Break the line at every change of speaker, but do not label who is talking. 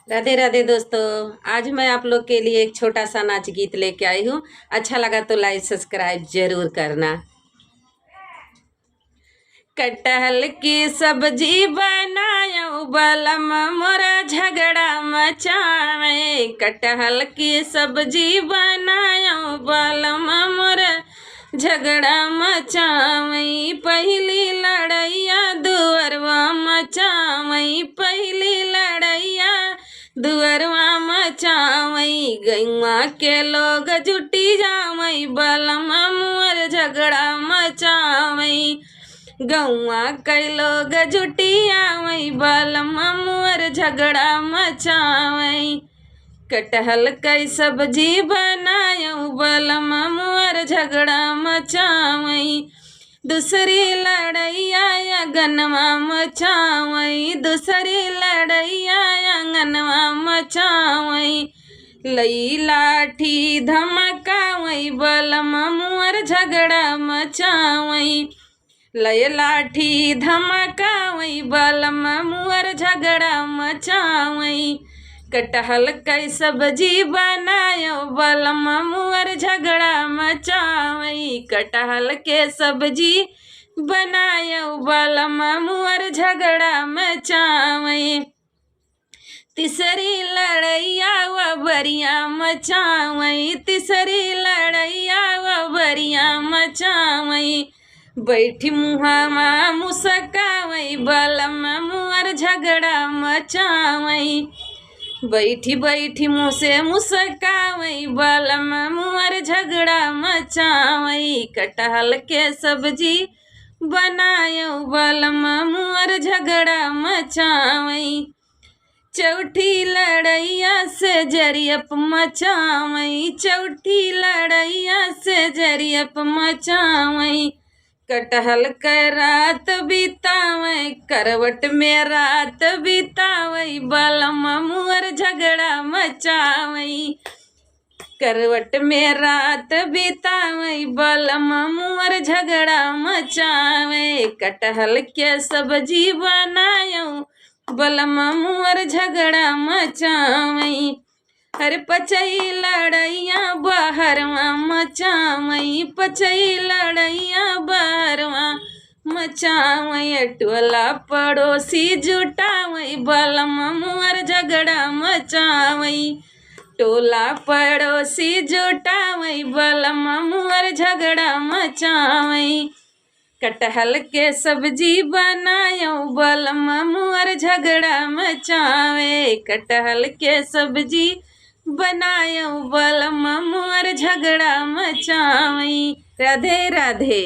राधे राधे दोस्तों। आज मैं आप लोग के लिए एक छोटा सा नाच गीत लेके आई हूँ। अच्छा लगा तो लाइक सब्सक्राइब जरूर करना। कटहल की सब्जी बनायो बलम मोरा झगड़ा मचावे। कटहल की सब्जी बनायो बलम मोरा झगड़ा मचावई। पहली लड़ैया दुअरवा मचावई। पहली लड़ैया दुअरवा मचावई। गैया के लोग जुटी जावई बलम मोर झगड़ा मचावई। गौआ कई लोग जुटी आवई बलम मोर झगड़ा मचावई। कटहल कई सब्जी बनायो बलम मोर झगड़ा मचावई। दूसरी लड़ैया आंगनवा मचावई। दूसरी लड़ैया आंगनवा मचावई। लई लाठी धमकावई बलम मोर झगड़ा मचावई। लय लाठी धमकावई बलम मोर झगड़ा मचावई। कटहल कई सब्जी बनायो बलम मोर झगड़ा मचावई। कटहल के सब्जी बनायो बलम मोर झगड़ा मचावई। तीसरी लड़ैया व बरिया मचावई। तीसरी लड़ैया व बरिया मचावई। बैठी मुहामा मुसकावई बलम मोर झगड़ा मचावई। बैठी बैठी मुँह से मुसकावई बलम मोर झगड़ा मचावई। कटहल के सब्जी बनायो बलम मोर झगड़ा मचावई। चौठी लड़ैया से जरियप मचावई। चौठी लड़ैया से जरियप मचावई। कटहल के रात बितावई। करवट में रात बितावई बलम मोर झगड़ा मचावई। करवट में रात बितावई बलम मोर झगड़ा मचावई। कटहल के सब्जी बनायो बलम मोर झगड़ा मचावई। हर पचई लड़ैया बहरवा मचावई। पचई लड़ैया बहरवा मचावई। टोला पड़ोसी जुटावई बलम मोर झगड़ा मचावई। टोला पड़ोसी जुटावई बलम मोर झगड़ा मचावई। कटहल के सब्जी बनायो बलम मोर झगड़ा मचावे। कटहल के सब्जी बनायो बलम मोर झगड़ा मचावई। राधे राधे।